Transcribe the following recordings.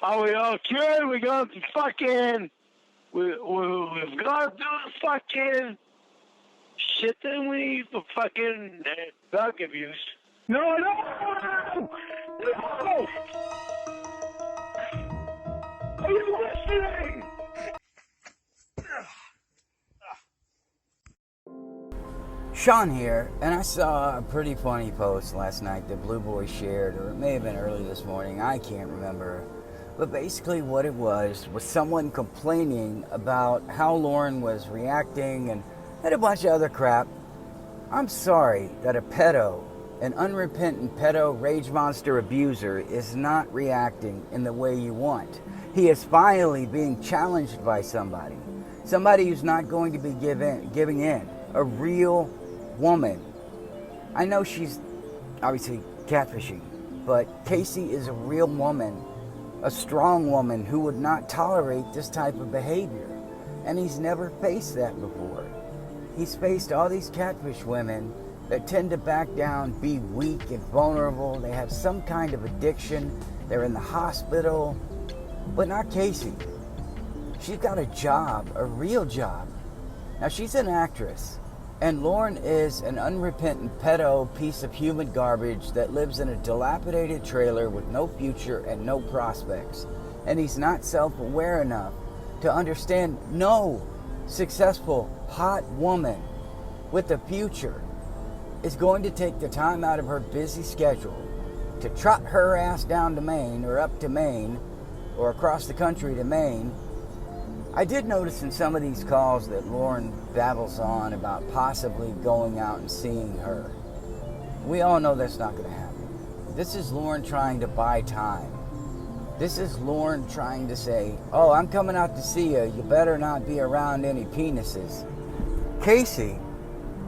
Are we okay? We got to fucking, we've got to do the fucking shit that we for fucking drug abuse. No! Are you listening? Sean here, and I saw a pretty funny post last night that Blue Boy shared, or it may have been early this morning, I can't remember. But basically what it was someone complaining about how Lauren was reacting and a bunch of other crap. I'm sorry that a pedo, an unrepentant pedo, rage monster abuser is not reacting in the way you want. He is finally being challenged by somebody who's not going to be giving in, a real woman. I know she's obviously catfishing, but Casey is a real woman, a strong woman who would not tolerate this type of behavior. And he's never faced that before. He's faced all these catfish women that tend to back down, be weak and vulnerable. They have some kind of addiction. They're in the hospital, but not Casey. She's got a job, a real job. Now she's an actress. And Lauren is an unrepentant pedo piece of human garbage that lives in a dilapidated trailer with no future and no prospects. And he's not self-aware enough to understand no successful, hot woman with a future is going to take the time out of her busy schedule to trot her ass down to Maine or up to Maine or across the country to Maine. I did notice in some of these calls that Lauren babbles on about possibly going out and seeing her. We all know that's not going to happen. This is Lauren trying to buy time. This is Lauren trying to say, oh, I'm coming out to see you. You better not be around any penises. Casey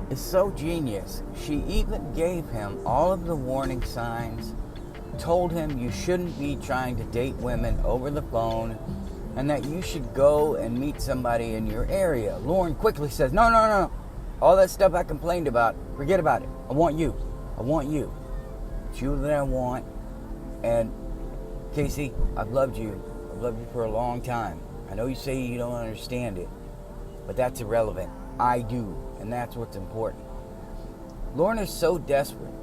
is so genius. She even gave him all of the warning signs, told him you shouldn't be trying to date women over the phone, and that you should go and meet somebody in your area. Lauren quickly says, no. All that stuff I complained about, forget about it. I want you. It's you that I want. And Casey, I've loved you. I've loved you for a long time. I know you say you don't understand it, but that's irrelevant. I do, and that's what's important. Lauren is so desperate.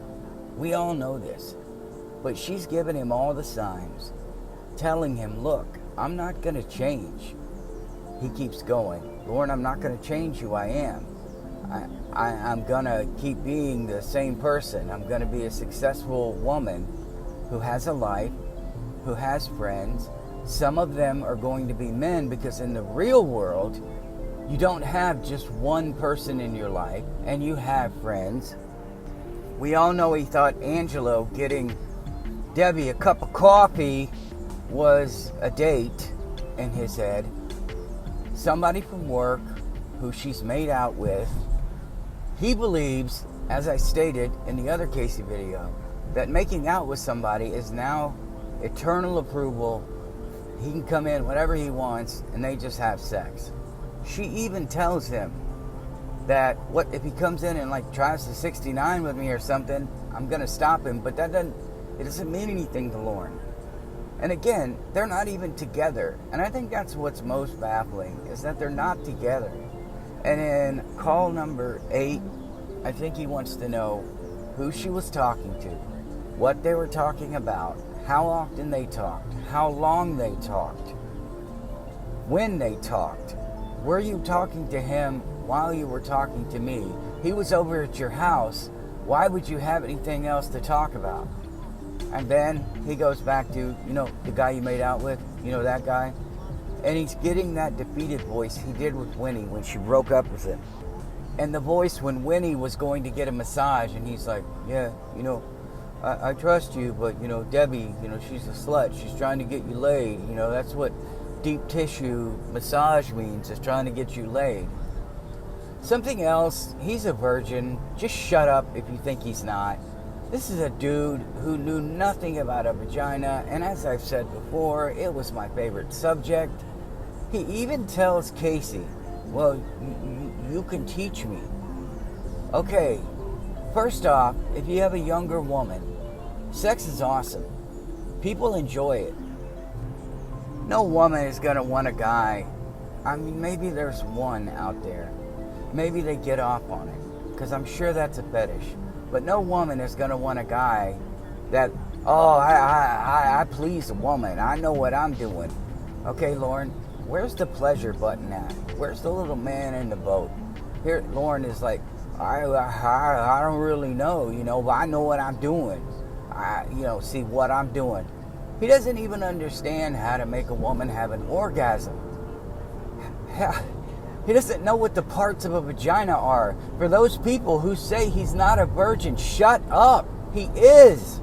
We all know this. But she's given him all the signs, telling him, look, I'm not going to change. He keeps going. Lauren, I'm not going to change who I am. I'm going to keep being the same person. I'm going to be a successful woman who has a life, who has friends. Some of them are going to be men because in the real world, you don't have just one person in your life and you have friends. We all know he thought Angelo getting Debbie a cup of coffee was a date in his head. Somebody from work who she's made out with. He believes, as I stated in the other Casey video, that making out with somebody is now eternal approval. He can come in whenever he wants and they just have sex. She even tells him that what if he comes in and like tries to 69 with me or something, I'm gonna stop him, but it doesn't mean anything to Lauren. And again, they're not even together. And I think that's what's most baffling, is that they're not together. And in call number 8, I think he wants to know who she was talking to, what they were talking about, how often they talked, how long they talked, when they talked. Were you talking to him while you were talking to me? He was over at your house. Why would you have anything else to talk about? And then he goes back to, the guy you made out with, that guy. And he's getting that defeated voice he did with Winnie when she broke up with him. And the voice when Winnie was going to get a massage and he's like, yeah, I trust you, but, Debbie, she's a slut. She's trying to get you laid. That's what deep tissue massage means, is trying to get you laid. Something else, he's a virgin. Just shut up if you think he's not. This is a dude who knew nothing about a vagina, and as I've said before, it was my favorite subject. He even tells Casey, well, you can teach me. Okay, first off, if you have a younger woman, sex is awesome. People enjoy it. No woman is going to want a guy. I mean, maybe there's one out there. Maybe they get off on it, because I'm sure that's a fetish. But no woman is going to want a guy that, oh, I please a woman. I know what I'm doing. Okay, Lauren, where's the pleasure button at? Where's the little man in the boat? Here, Lauren is like, I don't really know, but I know what I'm doing. See what I'm doing. He doesn't even understand how to make a woman have an orgasm. He doesn't know what the parts of a vagina are. For those people who say he's not a virgin, shut up. He is.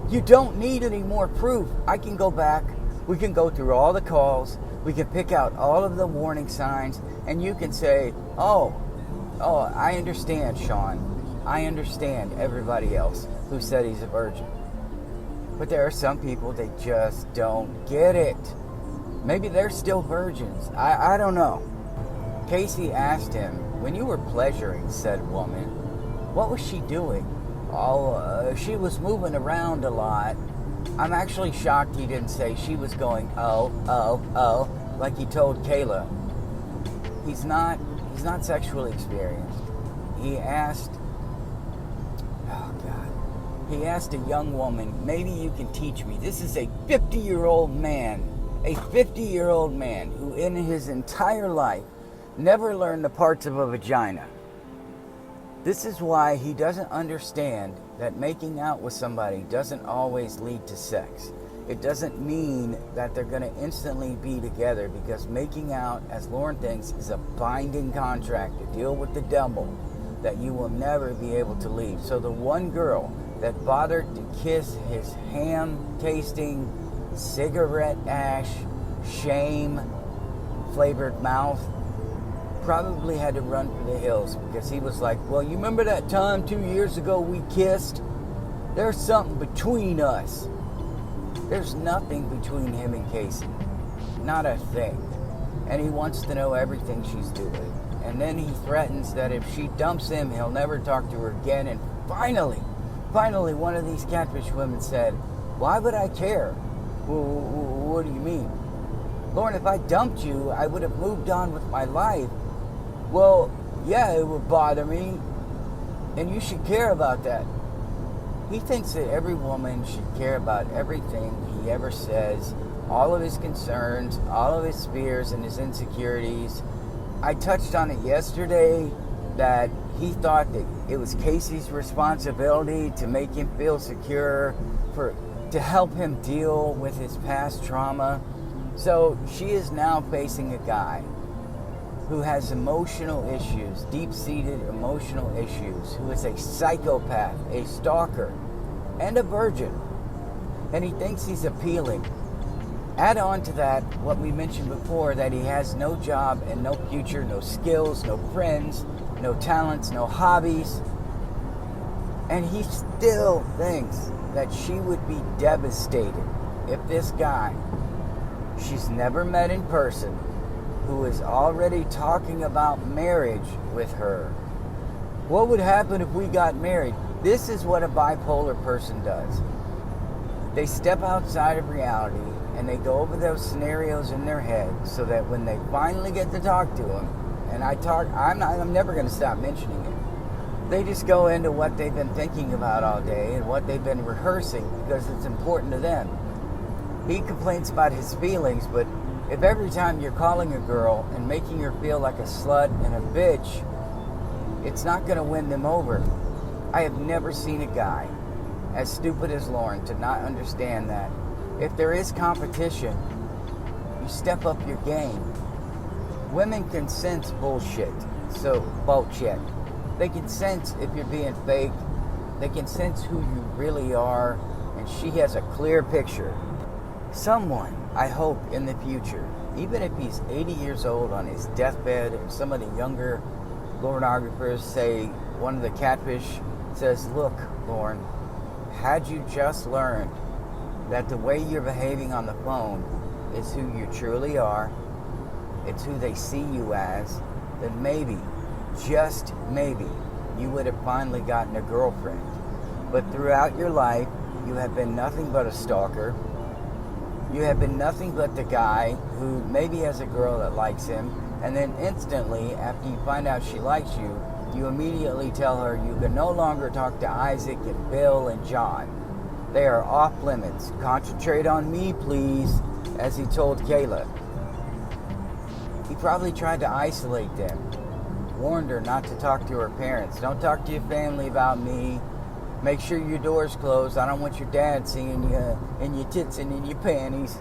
You don't need any more proof. I can go back. We can go through all the calls. We can pick out all of the warning signs. And you can say, oh, I understand, Sean. I understand everybody else who said he's a virgin. But there are some people, they just don't get it. Maybe they're still virgins. I don't know. Casey asked him, when you were pleasuring said woman, what was she doing? She was moving around a lot. I'm actually shocked he didn't say she was going, oh, like he told Kayla. He's not sexually experienced. He asked a young woman, maybe you can teach me. This is a 50-year-old man who in his entire life never learned the parts of a vagina. This is why he doesn't understand that making out with somebody doesn't always lead to sex. It doesn't mean that they're going to instantly be together, because making out, as Lauren thinks, is a binding contract, a deal with the devil that you will never be able to leave. So the one girl that bothered to kiss his ham-tasting, cigarette ash, shame-flavored mouth probably had to run for the hills, because he was like, well, you remember that time 2 years ago we kissed? There's something between us. There's nothing between him and Casey. Not a thing. And he wants to know everything she's doing. And then he threatens that if she dumps him, he'll never talk to her again. And finally, one of these catfish women said, why would I care? What do you mean? Lauren, if I dumped you, I would have moved on with my life. Well, yeah, it would bother me. And you should care about that. He thinks that every woman should care about everything he ever says, all of his concerns, all of his fears and his insecurities. I touched on it yesterday that he thought that it was Casey's responsibility to make him feel secure, to help him deal with his past trauma. So she is now facing a guy who has emotional issues, deep-seated emotional issues, who is a psychopath, a stalker, and a virgin. And he thinks he's appealing. Add on to that what we mentioned before, that he has no job and no future, no skills, no friends, no talents, no hobbies. And he still thinks that she would be devastated if this guy she's never met in person, who is already talking about marriage with her. What would happen if we got married? This is what a bipolar person does. They step outside of reality and they go over those scenarios in their head, so that when they finally get to talk to him, and I'm never going to stop mentioning it, they just go into what they've been thinking about all day and what they've been rehearsing, because it's important to them. He complains about his feelings, but if every time you're calling a girl and making her feel like a slut and a bitch, it's not going to win them over. I have never seen a guy as stupid as Lauren to not understand that if there is competition, you step up your game. Women can sense bullshit. They can sense if you're being fake. They can sense who you really are, and she has a clear picture. Someone, I hope, in the future, even if he's 80 years old on his deathbed, and some of the younger pornographers say, one of the catfish says, look, Lauren, had you just learned that the way you're behaving on the phone is who you truly are, it's who they see you as, then maybe, just maybe, you would have finally gotten a girlfriend. But throughout your life, you have been nothing but a stalker. You have been nothing but the guy who maybe has a girl that likes him, and then instantly, after you find out she likes you, you immediately tell her you can no longer talk to Isaac and Bill and John. They are off limits. Concentrate on me, please, as he told Kayla. He probably tried to isolate them. Warned her not to talk to her parents. Don't talk to your family about me. Make sure your door's closed. I don't want your dad seeing you in your tits and in your panties.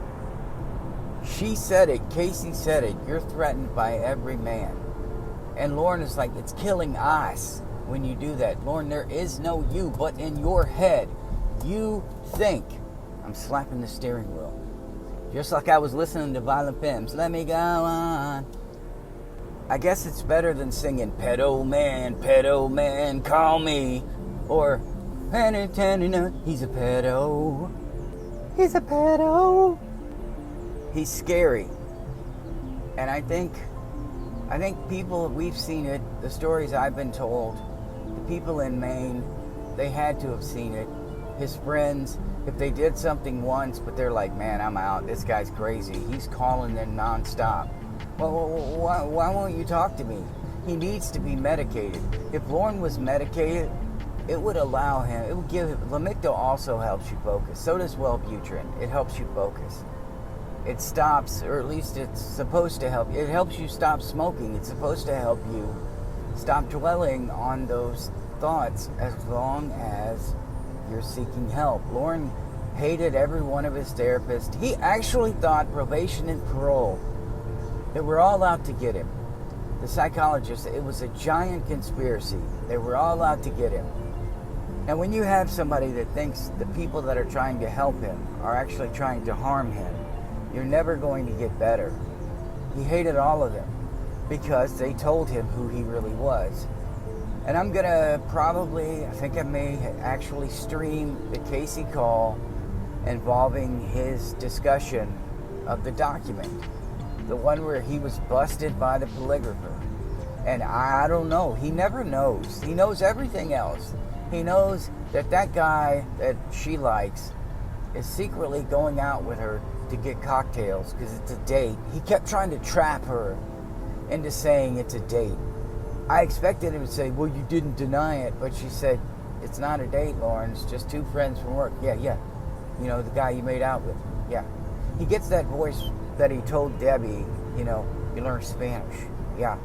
She said it. Casey said it. You're threatened by every man. And Lauren is like, it's killing us when you do that. Lauren, there is no you, but in your head, you think. I'm slapping the steering wheel. Just like I was listening to Violent Femmes. Let me go on. I guess it's better than singing, pedo man, call me. Or, he's a pedo. He's a pedo. He's scary. And I think people, we've seen it, the stories I've been told, the people in Maine, they had to have seen it. His friends, if they did something once, but they're like, man, I'm out, this guy's crazy, he's calling them nonstop. Well, why won't you talk to me? He needs to be medicated. If Lauren was medicated, it would allow him, it would give him, Lamictal also helps you focus. So does Wellbutrin. It helps you focus. It stops, or at least it's supposed to help. It helps you stop smoking. It's supposed to help you stop dwelling on those thoughts as long as you're seeking help. Lauren hated every one of his therapists. He actually thought probation and parole, they were all out to get him. The psychologist, it was a giant conspiracy. They were all out to get him. And when you have somebody that thinks the people that are trying to help him are actually trying to harm him, you're never going to get better. He hated all of them because they told him who he really was. And I'm gonna probably, I think I may actually stream the Casey call involving his discussion of the document. The one where he was busted by the polygrapher. And I don't know, he never knows. He knows everything else. He knows that that guy that she likes is secretly going out with her to get cocktails because it's a date. He kept trying to trap her into saying it's a date. I expected him to say, well, you didn't deny it, but she said, it's not a date, Lauren, it's just two friends from work. Yeah. You know, the guy you made out with. Yeah. He gets that voice that he told Debbie, you know, you learn Spanish. Yeah,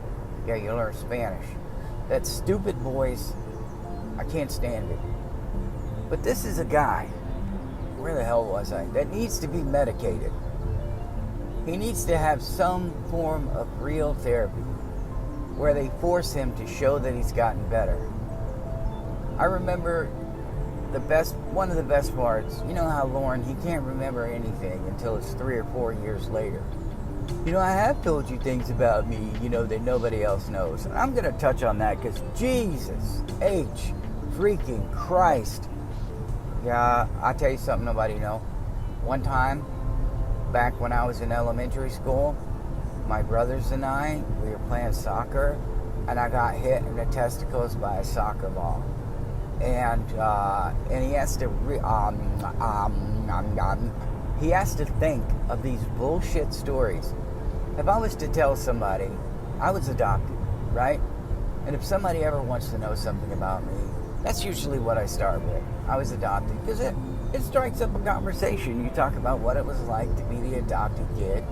you learn Spanish. That stupid voice, I can't stand it. But this is a guy, where the hell was I, that needs to be medicated. He needs to have some form of real therapy where they force him to show that he's gotten better. I remember one of the best parts, you know how Lauren, he can't remember anything until it's 3 or 4 years later. You know, I have told you things about me, you know, that nobody else knows. And I'm going to touch on that because Jesus H. freaking Christ. Yeah, I'll tell you something nobody knows. One time, back when I was in elementary school, my brothers and I, we were playing soccer, and I got hit in the testicles by a soccer ball. And he has to think of these bullshit stories. If I was to tell somebody I was adopted, right? And if somebody ever wants to know something about me, that's usually what I start with. I was adopted because it strikes up a conversation. You talk about what it was like to be the adopted kid,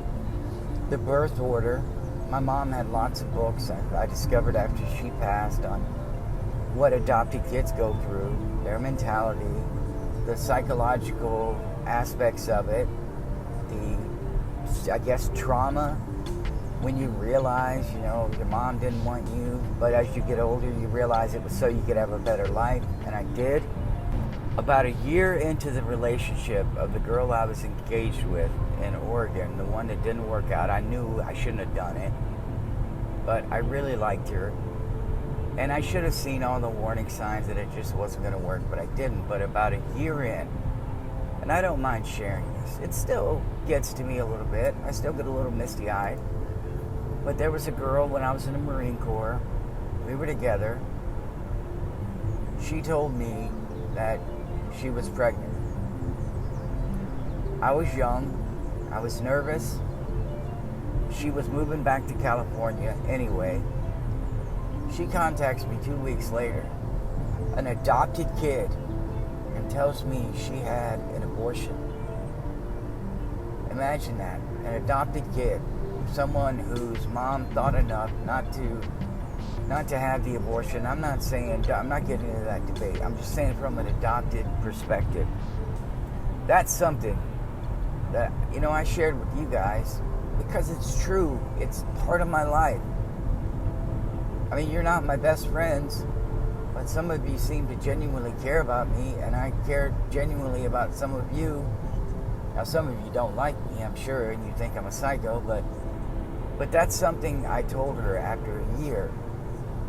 the birth order. My mom had lots of books I discovered after she passed on what adopted kids go through, their mentality, the psychological aspects of it, the, I guess, trauma when you realize, you know, your mom didn't want you, but as you get older, you realize it was so you could have a better life, and I did. About a year into the relationship of the girl I was engaged with in Oregon, the one that didn't work out, I knew I shouldn't have done it, but I really liked her. And I should have seen all the warning signs that it just wasn't going to work, but I didn't. But about a year in, and I don't mind sharing this, it still gets to me a little bit. I still get a little misty-eyed. But there was a girl when I was in the Marine Corps. We were together. She told me that she was pregnant. I was young. I was nervous. She was moving back to California anyway. She contacts me 2 weeks later, an adopted kid, and tells me she had an abortion. Imagine that, an adopted kid, someone whose mom thought enough not to have the abortion. I'm not getting into that debate. I'm just saying from an adopted perspective. That's something that, I shared with you guys because it's true. It's part of my life. I mean, you're not my best friends, but some of you seem to genuinely care about me, and I care genuinely about some of you. Now, some of you don't like me, I'm sure, and you think I'm a psycho, but that's something I told her after a year.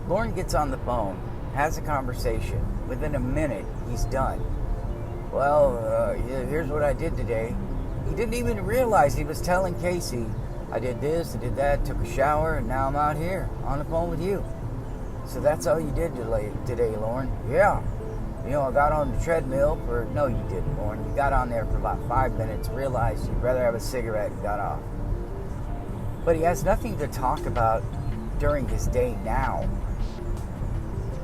Lauren gets on the phone, has a conversation. Within a minute, he's done. Well, here's what I did today. He didn't even realize he was telling Casey, I did this, I did that, took a shower, and now I'm out here on the phone with you. So that's all you did today, Lauren? Yeah. I got on the treadmill no, you didn't, Lauren. You got on there for about 5 minutes, realized you'd rather have a cigarette, and got off. But he has nothing to talk about during his day now.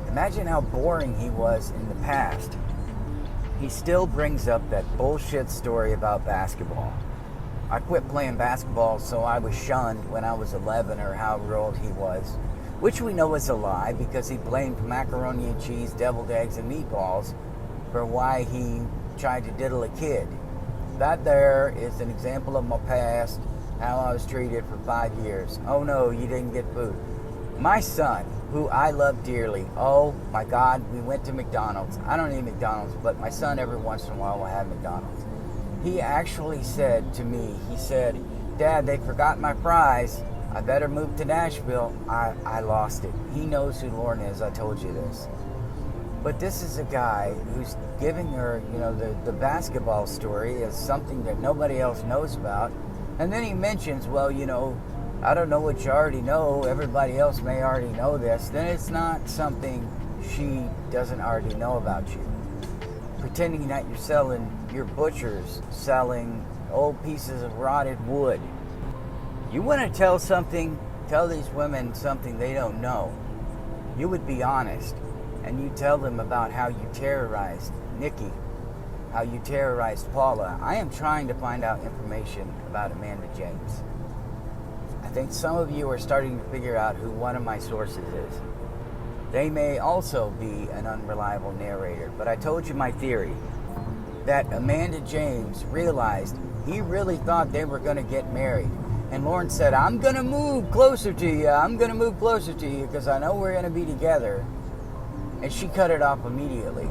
Imagine how boring he was in the past. He still brings up that bullshit story about basketball. I quit playing basketball, so I was shunned when I was 11 or however old he was, which we know is a lie because he blamed macaroni and cheese, deviled eggs, and meatballs for why he tried to diddle a kid. That there is an example of my past, how I was treated for 5 years. Oh no, you didn't get food. My son, who I love dearly, oh my God, we went to McDonald's. I don't eat McDonald's, but my son every once in a while will have McDonald's. He actually said to me, Dad, they forgot my fries. I better move to Nashville. I lost it. He knows who Lauren is. I told you this. But this is a guy who's giving her, the basketball story as something that nobody else knows about. And then he mentions, well, I don't know what you already know. Everybody else may already know this. Then it's not something she doesn't already know about you. Pretending that you're butchers selling old pieces of rotted wood. You want to tell these women something they don't know. You would be honest, and you tell them about how you terrorized Nikki, how you terrorized Paula. I am trying to find out information about Amanda James. I think some of you are starting to figure out who one of my sources is. They may also be an unreliable narrator, but I told you my theory that Amanda James realized he really thought they were going to get married. And Lauren said, I'm going to move closer to you. I'm going to move closer to you because I know we're going to be together. And she cut it off immediately.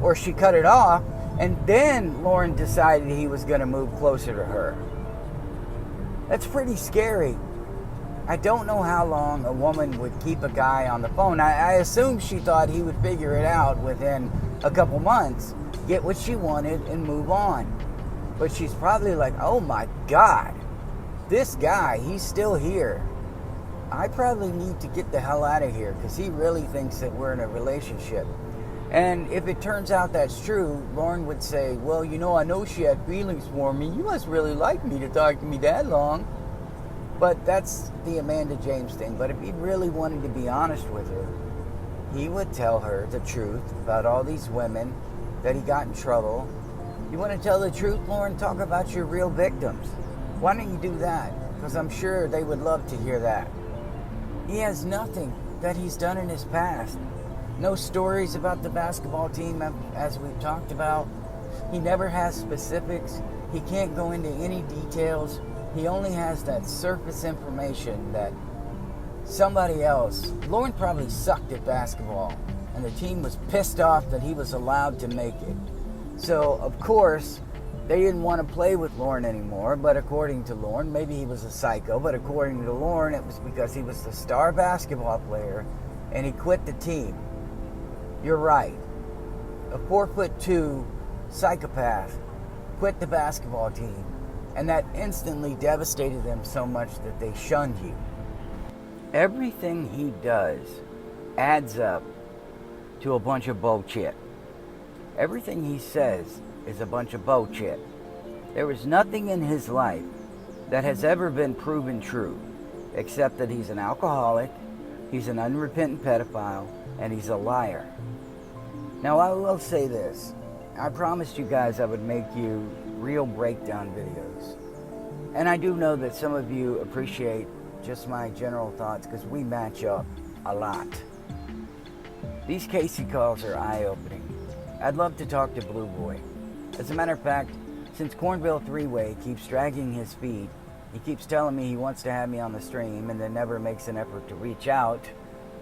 Or she cut it off, and then Lauren decided he was going to move closer to her. That's pretty scary. I don't know how long a woman would keep a guy on the phone. I assume she thought he would figure it out within a couple months, get what she wanted, and move on. But she's probably like, oh my God, this guy, he's still here. I probably need to get the hell out of here because he really thinks that we're in a relationship. And if it turns out that's true, Lauren would say, well, I know she had feelings for me. You must really like me to talk to me that long. But that's the Amanda James thing. But if he really wanted to be honest with her, he would tell her the truth about all these women that he got in trouble. You want to tell the truth, Lauren? Talk about your real victims. Why don't you do that? Because I'm sure they would love to hear that. He has nothing that he's done in his past. No stories about the basketball team as we've talked about. He never has specifics. He can't go into any details. He only has that surface information that somebody else, Lauren probably sucked at basketball, and the team was pissed off that he was allowed to make it. So, of course, they didn't want to play with Lauren anymore, but according to Lauren, maybe he was a psycho, but according to Lauren, it was because he was the star basketball player, and he quit the team. You're right. A 4'2" psychopath quit the basketball team, and that instantly devastated them so much that they shunned you. Everything he does adds up to a bunch of bullshit. Everything he says is a bunch of bullshit. There was nothing in his life that has ever been proven true, except that he's an alcoholic, he's an unrepentant pedophile, and he's a liar. Now, I will say this. I promised you guys I would make you real breakdown videos. And I do know that some of you appreciate just my general thoughts because we match up a lot. These Casey calls are eye-opening. I'd love to talk to Blue Boy. As a matter of fact, since Cornville Three-Way keeps dragging his feet, he keeps telling me he wants to have me on the stream and then never makes an effort to reach out,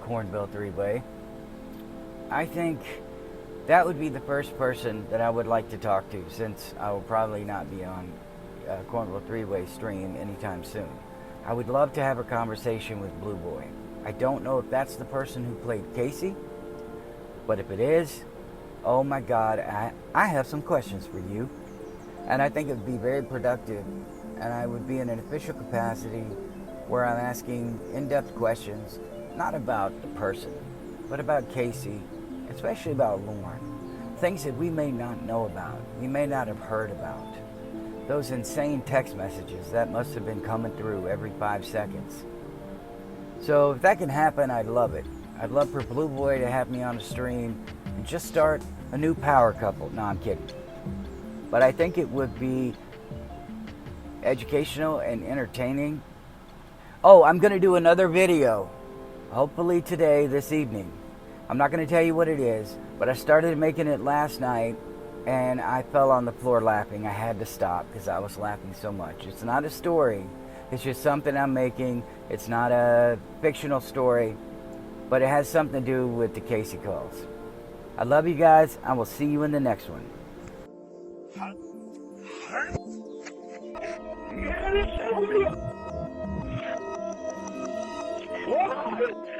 Cornville Three-Way, I think that would be the first person that I would like to talk to, since I will probably not be on Cornville Three-Way stream anytime soon. I would love to have a conversation with Blue Boy. I don't know if that's the person who played Casey, but if it is, oh my God, I have some questions for you. And I think it would be very productive, and I would be in an official capacity where I'm asking in-depth questions, not about the person, but about Casey, especially about Lauren. Things that we may not know about, we may not have heard about. Those insane text messages that must have been coming through every 5 seconds. So if that can happen, I'd love it. I'd love for Blue Boy to have me on a stream and just start a new power couple. No, I'm kidding. But I think it would be educational and entertaining. Oh, I'm going to do another video, hopefully today, this evening. I'm not going to tell you what it is, but I started making it last night, and I fell on the floor laughing. I had to stop because I was laughing so much. It's not a story. It's just something I'm making. It's not a fictional story, but it has something to do with the Casey calls. I love you guys. I will see you in the next one. What?